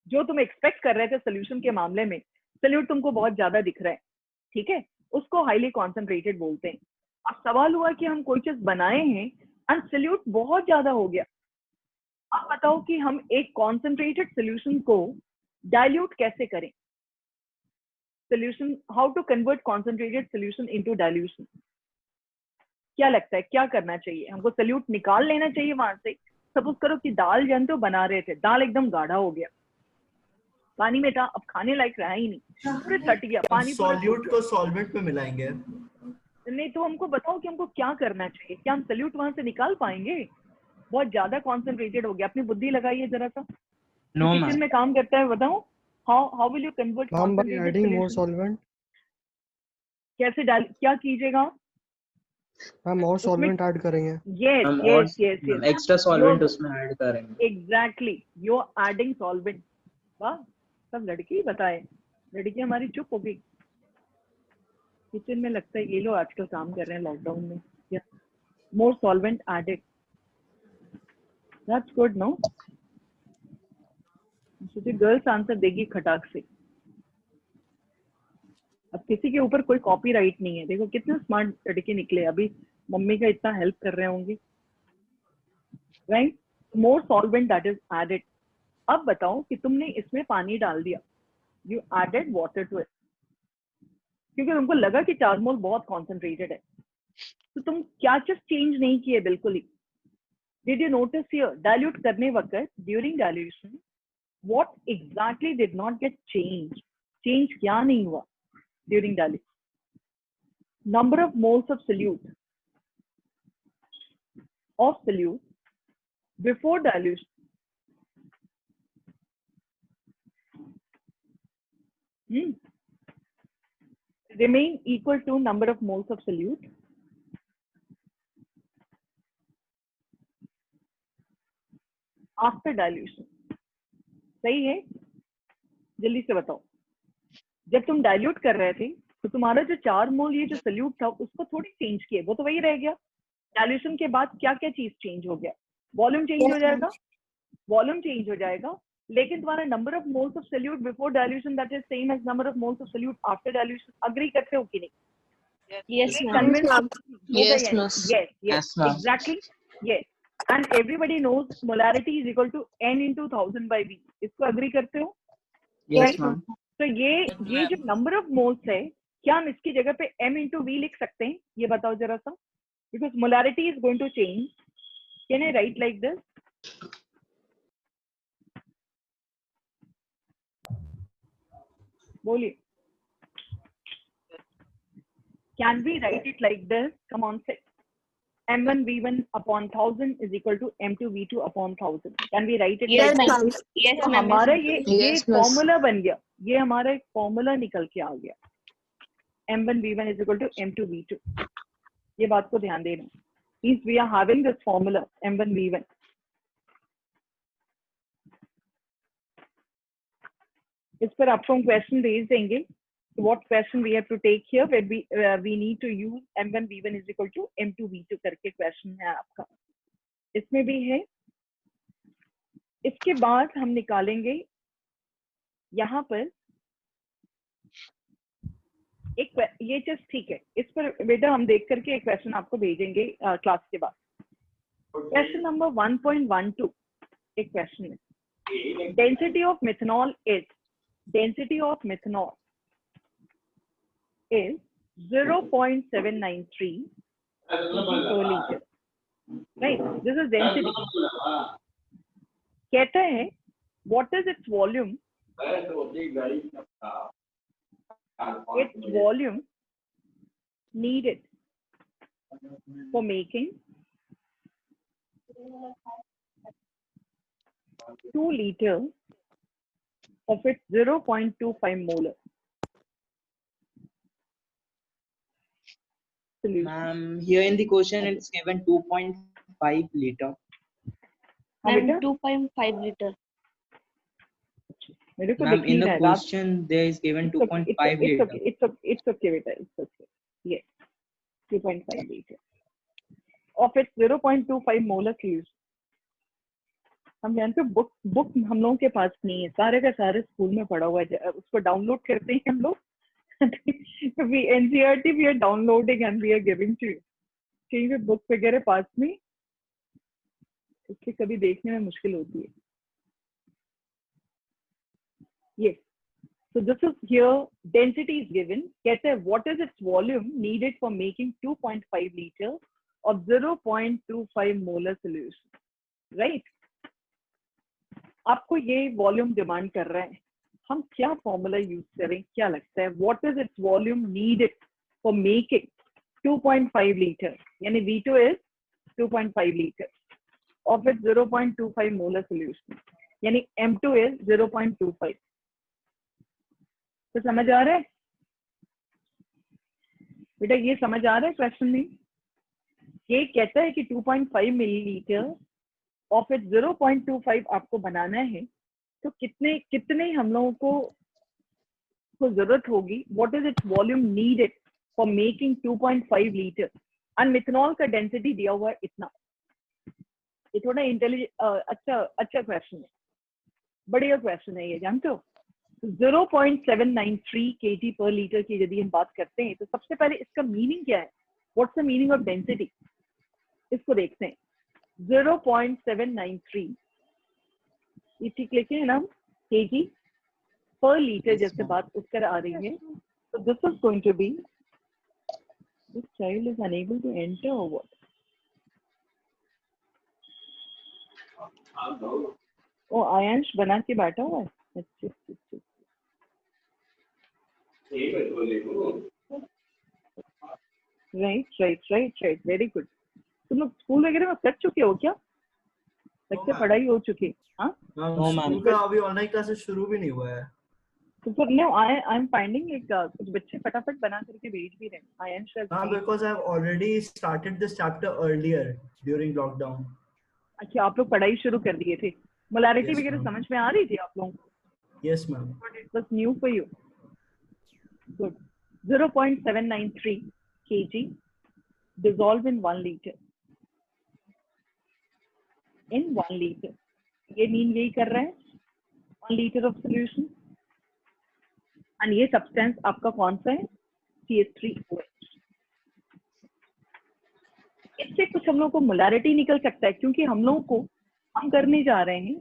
जो तुम एक्सपेक्ट कर रहे थे सोल्यूशन के मामले में सोल्यूट तुमको बहुत ज्यादा दिख रहा है. ठीक है. उसको हाईली कॉन्सेंट्रेटेड बोलते हैं. अब सवाल हुआ कि हम कोई चीज बनाए हैं एंड सोल्यूट बहुत ज्यादा हो गया. अब बताओ कि हम एक कॉन्सेंट्रेटेड सोल्यूशन को डाइल्यूट कैसे करें? Solution, how to convert concentrated solution into dilution. क्या लगता है क्या करना चाहिए? हमको सोल्यूट निकाल लेना चाहिए वहां से. सपोज करो कि दाल जानते हो बना रहे थे. दाल एकदम गाढ़ा हो गया. पानी में था. अब खाने लायक रहा ही नहीं. पूरे सट गया पानी. सॉल्यूट को सॉल्वेंट में मिलाएंगे. नहीं तो हमको बताओ कि हमको क्या करना चाहिए. क्या हम सोल्यूट वहां से निकाल पाएंगे? बहुत ज्यादा कॉन्सेंट्रेटेड हो गया. अपनी बुद्धि लगाइए जरा सा. No, kitchen ma'am. में काम करता है बताओ. How will you convert Ma'am, by adding more solvent. कैसे डाल, क्या कीजिएगा? हम और सॉल्वेंट ऐड करेंगे। यस हम yes yes yes, extra solvent उसमें ऐड करेंगे। Exactly, you are adding solvent. वाह, सब लड़की बताए, लड़की हमारी चुप हो गई। किचन में लगता है ये लोग आजकल काम कर रहे हैं लॉकडाउन में। Yes, more solvent added, that's good no. सोचिए गर्ल्स आंसर देगी खटाक से। अब किसी के ऊपर कोई कॉपीराइट नहीं है, देखो कितने स्मार्ट लड़के निकले, अभी मम्मी का इतना हेल्प कर रहे होंगे, right? More solvent that is added. अब बताओ कि तुमने इसमें पानी डाल दिया, you added water to it, क्योंकि तुमको लगा कि चारमोल बहुत कॉन्सेंट्रेटेड है, तो तुम क्या चीज चेंज नहीं किए बिल्कुल ही। Did you notice here, dilute करने वक्त during dilution what exactly did not get change, change क्या नहीं हुआ during dilution? Number of moles of solute before dilution remain equal to number of moles of solute after dilution। सही है? जल्दी से बताओ, जब तुम डाइल्यूट कर रहे थे तो तुम्हारा जो 4 मोल ये जो सोल्यूट था उसको थोड़ी चेंज किए, वो तो वही रह गया। डाइल्यूशन के बाद क्या क्या चीज चेंज हो गया? वॉल्यूम चेंज हो जाएगा, वॉल्यूम चेंज हो जाएगा, लेकिन तुम्हारा number of moles of solute before dilution that is same as number of moles of solute after dilution. Agree करते हो कि नहीं? Yes, ma'am. Convince हो गए Yes, या नहीं? ma'am. Yes, yes, Yes, ma'am. exactly, yes. And everybody knows molarity is equal to n into 1000 by V. इसको agree करते हो? Yes, ma'am. तो ये जो नंबर ऑफ मोल्स है, क्या हम इसकी जगह पे m into V लिख सकते हैं? ये बताओ जरा सा, because molarity is going to change. Can I write like this? बोलिए, can we write it like this? Come on, say. M1 V1 upon 1000 is equal to M2 V2 upon 1000. Can we write it Yes, like ma'am. this? Yes, तो ma'am. हमारा ये Yes, ma'am. Formula बन गया, ये हमारा एक formula निकल के आ गया, M1 V1 is equal to M2 V2। ये बात को ध्यान देना, means we are having this formula M1 V1। इस पर आपको हम क्वेश्चन भेज देंगे। What question we have to take here where we need to use M1 V1 is equal to M2 V2 करके क्वेश्चन है आपका, इसमें भी है। इसके बाद हम निकालेंगे यहाँ पर एक, ये चीज ठीक है, इस पर बेटा हम देख करके एक क्वेश्चन आपको भेजेंगे क्लास के बाद। क्वेश्चन नंबर 1.12 एक क्वेश्चन है, density of methanol is 0.793 per liter, right? This is density। कहता है what is its volume? Its volume needed for making 2 liter of its 0.25 molar solution। Here in the question it's given 2.5 liter. हाँ Ma'am, बेटा, 2.5 liter. मेरे को Ma'am, दिख in नहीं the रहा है रात। question there is given It's okay, 2.5 it's liter. okay, it's okay बेटा, it's okay, yes, 2.5 liter of its 0.25 molar solution। हम जानते हो बुक हम लोगों के पास नहीं है, सारे का सारे स्कूल में पढ़ा हुआ है, उसको डाउनलोड करते हैं हम लोग। we NCERT we are downloading and we are giving to you। चाहिए बुक वगैरह पास में, उसके कभी देखने में मुश्किल होती है। Yes, so this is here density is given, कहते हैं what is its volume needed for making 2.5 liter of 0.25 molar solution, right? आपको ये वॉल्यूम डिमांड कर रहे हैं, हम क्या फॉर्मूला यूज करें, क्या लगता है? What is its volume needed for making 2.5 litre, यानी V2 is 2.5 litre of it 0.25 molar solution, यानी M2 इज 0.25। तो समझ आ रहा है? बेटा ये समझ आ रहा है क्वेश्चन में? ये कहता है कि 2.5 मिलीलीटर ऑफ इट 0.25 आपको बनाना है, तो कितने कितने हम लोगों को जरूरत होगी, what is its volume needed for making 2.5 litre, और मिथनॉल का डेंसिटी दिया हुआ है इतना। ये थोड़ा अच्छा क्वेश्चन है, बढ़िया क्वेश्चन है ये, जानते हो। 0.793 kg पर लीटर की यदि हम बात करते हैं तो सबसे पहले इसका मीनिंग क्या है, what's the meaning of density, इसको देखते हैं। 0.793 ये ठीक लिखे हैं ना kg पर लीटर, जैसे बात उत्तर आ रही है। तो this is going to be, this child is unable to enter और व्हाट, ओ आयांश बना के बैठा हुआ है। अच्छा अच्छा, राइट, वेरी गुड। तुम लोग स्कूल वगैरह में कर चुके हो क्या? लगता है पढ़ाई हो चुकी है। हाँ No, ma'am. स्कूल का अभी ऑनलाइन क्लासेस शुरू भी नहीं हुआ है। तो फिर no, I am finding like कुछ बच्चे फटाफट बना करके भेज भी रहे हैं। आयांश हाँ, because I've already started this chapter earlier during lockdown. अच्छा, आप लोग पढ़ाई शुरू कर दिए थे। मोलारिटी Yes, वगैरह ma'am. समझ में आ रही थी आप लोगों को? Yes, ma'am. But it was new for you. Good. 0.793 kg dissolve in 1 liter. In 1 liter. ये मीन यही कर रहा है, 1 liter of solution. और ये सब्सटेंस आपका कौन सा है? CH3OH. इससे कुछ हम लोग को मोलारिटी निकल सकता है, क्योंकि हम लोगों को हम करने जा रहे हैं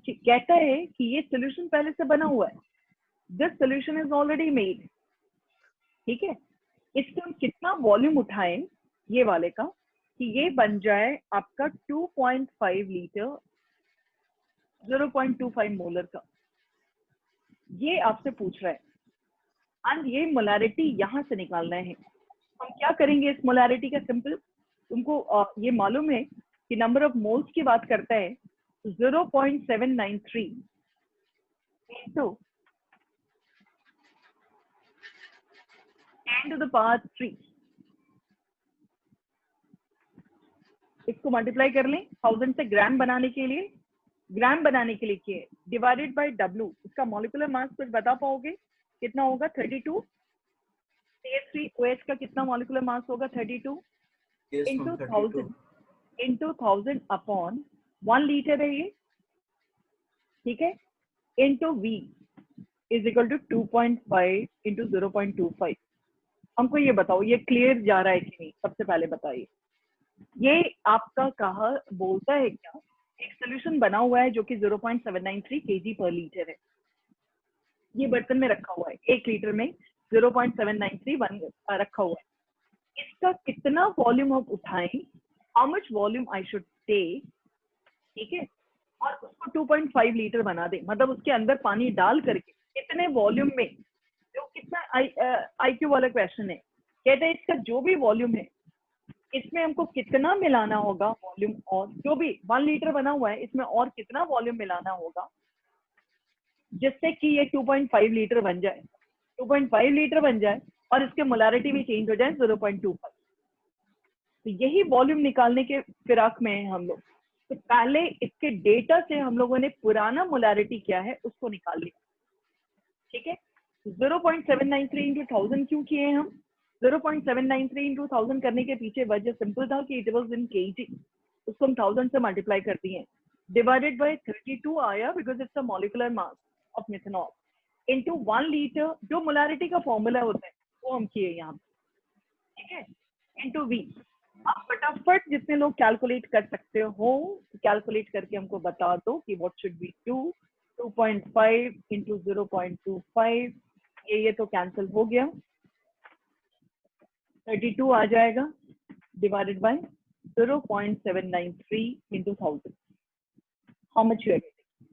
कि कहता है कि ये सोल्यूशन पहले से बना हुआ है, this solution is already made, ठीक है। इससे हम कितना वॉल्यूम उठाएं ये वाले का कि ये बन जाए आपका 2.5 लीटर 0.25 मोलर का, ये आपसे पूछ रहा है। एंड ये मोलारिटी यहां से निकालना है। हम क्या करेंगे इस मोलारिटी का? सिंपल, तुमको ये मालूम है कि नंबर ऑफ मोल्स की बात करता है 0.793 into 10 to the power 3, इसको मल्टीप्लाई कर लें 1000 से ग्राम बनाने के लिए, डिवाइडेड बाय W, इसका मॉलिक्यूलर मास कुछ बता पाओगे कितना होगा? 32। CH3OH का कितना मॉलिक्यूलर मास होगा? 32 Yes, into ma'am. 32. 1000 upon 1 litre है ये, ठीक है, into V is equal to 2.5 into 0.25। हमको ये बताओ ये क्लियर जा रहा है कि नहीं? सबसे पहले बताइए, ये आपका कहा बोलता है क्या? एक सोल्यूशन बना हुआ है जो कि 0.793 kg पर लीटर है, ये बर्तन में रखा हुआ है, 1 लीटर में 0.793 रखा हुआ है। इसका कितना वॉल्यूम हम उठाएं, how much volume I should take, ठीक है, और उसको 2.5 लीटर बना दे, मतलब उसके अंदर पानी डाल करके कितने वॉल्यूम में, जो कितना IQ वाला क्वेश्चन है, कहते हैं इसका जो भी वॉल्यूम है इसमें हमको कितना मिलाना होगा वॉल्यूम, और जो भी 1 लीटर बना हुआ है इसमें और कितना वॉल्यूम मिलाना होगा जिससे कि ये 2.5 लीटर बन जाए, 2.5 लीटर बन जाए और इसके मोलारिटी भी चेंज हो जाए 0.25। तो यही वॉल्यूम निकालने के फिराक में है हम लोग। तो पहले इसके डेटा से हम लोगों ने पुराना मोलारिटी क्या है उसको निकाल लिया, ठीक है। 0.793 into 1000 क्यों किए हम? 0.793 into 1000 करने के पीछे वजह सिंपल था कि इट वाज इन kg, उसको हम 1000 से मल्टीप्लाई कर दिए, डिवाइडेड बाय 32 आया because it's a molecular mass of methanol, into 1 litre जो मोलारिटी का फॉर्मूला होता है वो हम किए यहाँ, ठीक है, इनटू V। आप फटाफट जितने लोग कैलकुलेट कर सकते हो कैलकुलेट करके हमको बता दो कि व्हाट शुड बी 2.5 into 0.25, ये तो कैंसिल हो गया, 32 आ जाएगा divided by 0.793 into 1000, how much you are getting?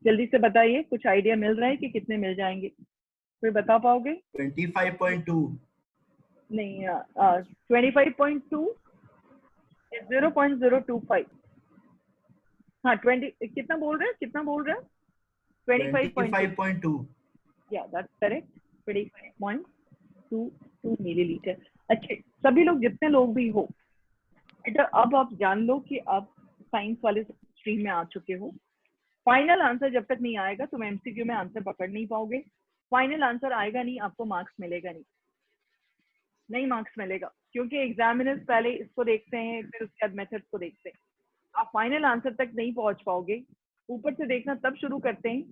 जल्दी से बताइए, कुछ आइडिया मिल रहा है कि कितने मिल जाएंगे? कोई बता पाओगे? 25.2. नहीं, 25.2 0.025, हाँ 20 कितना बोल रहे हैं? 25.2, 25.2. yeah that's correct, 25.2 2 millilitre. अच्छा, सभी लोग जितने लोग भी हो, बेटा अब आप जान लो कि आप साइंस वाले स्ट्रीम में आ चुके हो। फाइनल आंसर जब तक नहीं आएगा तुम एमसीक्यू में आंसर पकड़ नहीं पाओगे। फाइनल आंसर आएगा नहीं, आपको मार्क्स मिलेगा नहीं मार्क्स मिलेगा, क्योंकि एग्जामिनर्स पहले इसको देखते हैं, फिर उसके बाद मेथड्स को देखते हैं। आप फाइनल आंसर तक नहीं पहुंच पाओगे। ऊपर से देखना तब शुरू करते हैं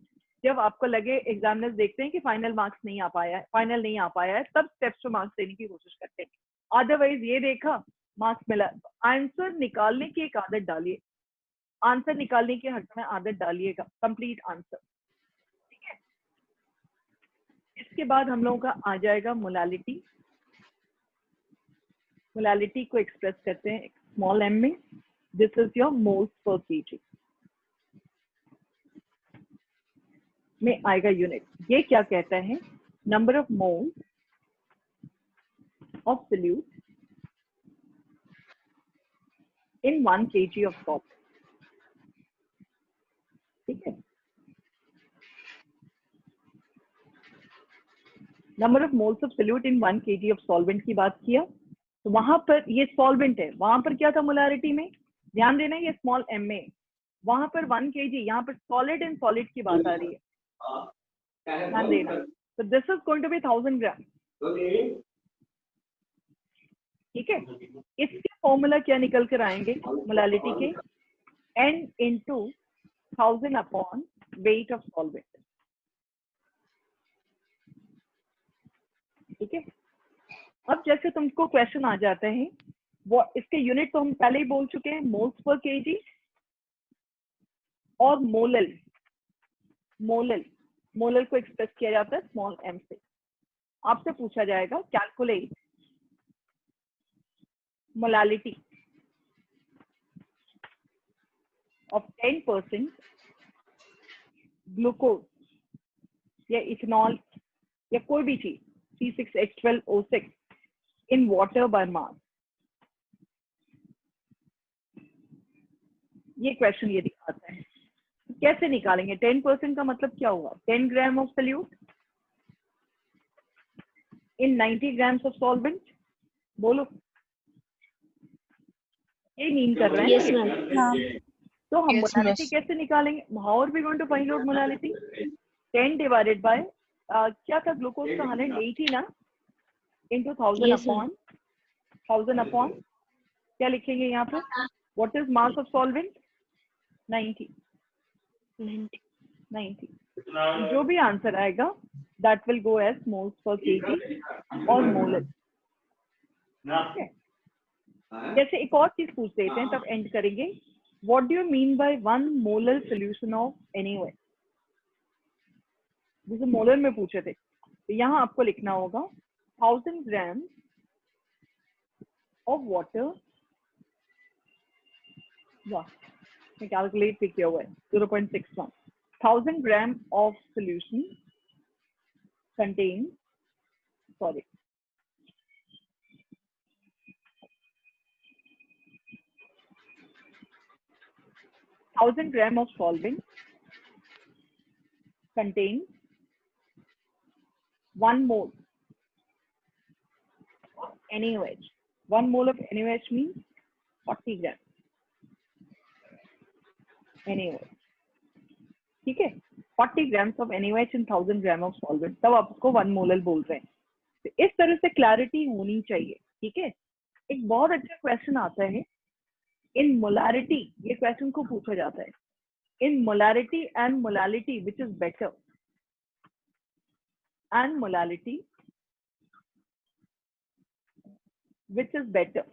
जब आपको लगे, एग्जामिनर्स देखते हैं कि फाइनल मार्क्स नहीं आ पाया है, फाइनल नहीं आ पाया है, तब स्टेप्स टू मार्क्स देने की कोशिश करते हैं। अदरवाइज ये देखा मार्क्स मिला, आंसर निकालने की एक आदत डालिए, आंसर निकालने की हर समय आदत डालिएगा, कंप्लीट आंसर। ठीक है, इसके बाद हम लोगों का आ जाएगा मोलालिटी। मोलालिटी को एक्सप्रेस करते हैं स्मॉल m में। This is your moles per KG में आएगा यूनिट। ये क्या कहता है? Number of moles of solute in 1 kg of salt. ठीक है, number of moles of solute in 1 kg of solvent की बात किया, तो वहां पर ये सॉल्वेंट है, वहां पर क्या था मोलारिटी में? ध्यान देना, ये स्मॉल m में, वहां पर 1 kg, यहाँ पर सॉलिड एंड सॉलिड की बात आ रही है, ध्यान देना। तो this is going to be 1000 gram. ठीक है, इसके फॉर्मूला क्या निकल कर आएंगे मोलालिटी के? n into 1000 upon weight of solvent. ठीक है, अब जैसे तुमको क्वेश्चन आ जाता है, वो इसके यूनिट तो हम पहले ही बोल चुके हैं, मोल्स पर केजी और मोलल। मोलल को एक्सप्रेस किया जाता है स्मॉल m से। आपसे पूछा जाएगा कैलकुलेट मोलालिटी ऑफ 10% ग्लूकोज या इथेनॉल या कोई भी चीज C6H12O6 in water by mass. ये क्वेश्चन ये दिखाता है, कैसे निकालेंगे? 10% का मतलब क्या हुआ? 10 gram of solute in 90 grams of solvent. बोलो, ये मीन कर रहे हैं। Yes, ma'am. तो हम Yes, मोलालिटी miss. कैसे निकालेंगे? How are we going to find out molality? 10 divided by क्या था ग्लूकोज का 180 ना, into 1000 Yes, ma'am. Upon 1000 upon क्या लिखेंगे यहाँ पर? What is mass of solvent? 90। 90। जो भी आंसर आएगा that will go as moles per KG और मोलर। जैसे एक और चीज पूछ देते हैं, तब एंड करेंगे। What do you mean by 1 molar solution of anyway? जैसे मोलर में पूछे थे, तो यहाँ आपको लिखना होगा 1000 ग्राम ऑफ वाटर। वाह, कैलकुलेट भी किया हुआ है, 0.61। 1000 gram of solution contain, sorry, thousand gram of solvent contains 1 mole of NaOH. 1 mole of NaOH means 40 gram NaOH. ठीक है, 40 grams of NaOH in 1000 gram of solvent, तब आप उसको 1 मोलर बोल रहे हैं। तो इस तरह से क्लैरिटी होनी चाहिए। ठीक है, एक बहुत अच्छा क्वेश्चन आता है इन मोलारिटी, ये क्वेश्चन को पूछा जाता है, in molarity and molality which is better, and molality which is better,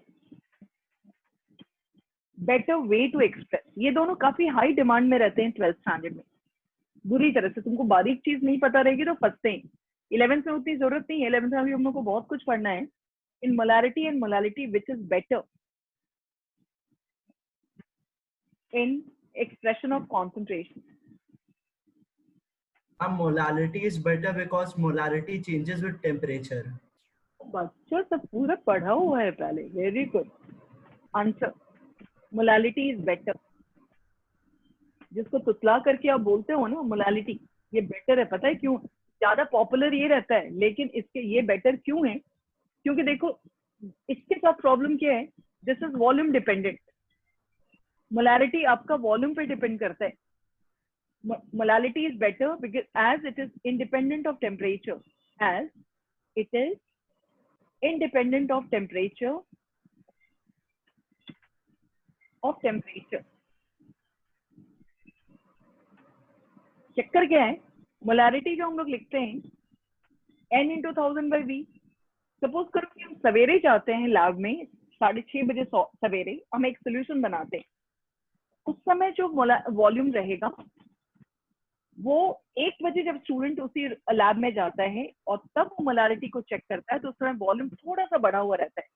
better way to express. ये दोनों काफी हाई डिमांड में रहते हैं 12th स्टैंडर्ड में। बुरी तरह से तुमको बारीक चीज नहीं पता रहेगी तो फंसते हैं। 11th में उतनी जरूरत नहीं है, 11th में भी हम लोग को बहुत कुछ पढ़ना है। In molarity and molality which is better in expression of concentration. Molality is better because molarity changes with temperature. बच्चों सब पूरा पढ़ा हुआ है पहले, very good answer. Molality is better, जिसको तुतला करके आप बोलते हो ना मोलालिटी, ये बेटर है। पता है क्यों? ज्यादा पॉपुलर ये रहता है, लेकिन इसके ये बेटर क्यों है? क्योंकि देखो इसके साथ प्रॉब्लम क्या है, this is volume dependent. Molarity आपका वॉल्यूम पे डिपेंड करता है। Molality is better because as it is independent of temperature, as it is independent of temperature चक्कर क्या है, मोलैरिटी जो हम लोग लिखते हैं n into 1000/V। सपोज करो कि हम सवेरे जाते हैं लैब में 6:30 बजे सवेरे, हम एक सोल्यूशन बनाते हैं, उस समय जो वॉल्यूम रहेगा वो 1 बजे जब स्टूडेंट उसी लैब में जाता है और तब वो मोलैरिटी को चेक करता है तो उस समय वॉल्यूम थोड़ा सा बढ़ा हुआ रहता है।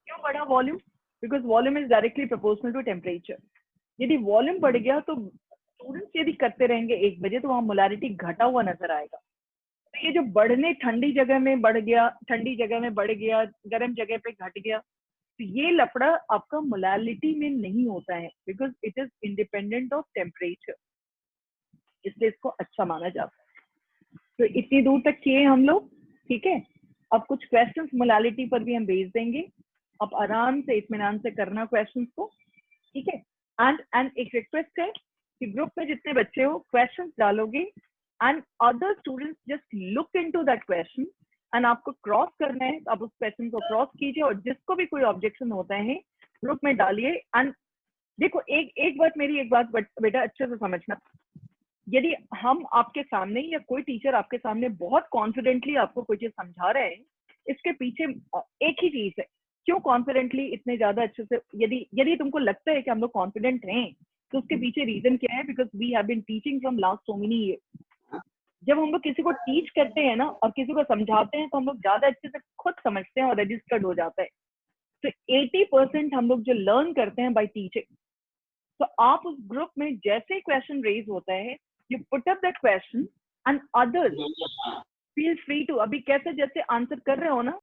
क्यों बढ़ा volume? Because volume is directly proportional to temperature. यदि वॉल्यूम बढ़ गया तो स्टूडेंट्स यदि करते रहेंगे 1 बजे तो वहाँ मोलैरिटी घटा हुआ नजर आएगा। तो ये जो बढ़ने, ठंडी जगह में बढ़ गया, ठंडी जगह में बढ़ गया, गर्म जगह पे घट गया, तो ये लफड़ा आपका मोलैलिटी में नहीं होता है because it is independent of temperature, इसलिए इसको अच्छा माना जाता है। तो इतनी दूर तक किए हम लोग, ठीक है। अब कुछ क्वेश्चंस मोलैलिटी पर भी हम भेज देंगे, आप आराम से इत्मीनान से करना क्वेश्चंस को, ठीक है। एंड एक रिक्वेस्ट है कि ग्रुप में जितने बच्चे हो क्वेश्चंस डालोगे and other students just look into that question and आपको क्रॉस करना है, आप उस क्वेश्चन को क्रॉस कीजिए और जिसको भी कोई ऑब्जेक्शन होता है ग्रुप में डालिए। एंड देखो एक बात बेटा अच्छे से समझना, यदि हम आपके सामने या कोई टीचर आपके सामने बहुत कॉन्फिडेंटली आपको कोई चीज समझा रहे हैं, इसके पीछे एक ही चीज है, क्यों कॉन्फिडेंटली इतने ज्यादा अच्छे से, यदि तुमको लगता है कि हम लोग कॉन्फिडेंट हैं तो उसके पीछे रीजन क्या है, because we have been teaching from last so many year. जब हम लोग किसी को टीच करते हैं ना और किसी को समझाते हैं तो हम लोग ज्यादा अच्छे से खुद समझते हैं और रजिस्टर्ड हो जाता है। तो 80% हम लोग जो लर्न करते हैं बाय टीचिंग। तो आप उस ग्रुप में जैसे ही क्वेश्चन रेज होता है, you put up that question and others feel free to, अभी कैसे जैसे आंसर कर रहे हो ना,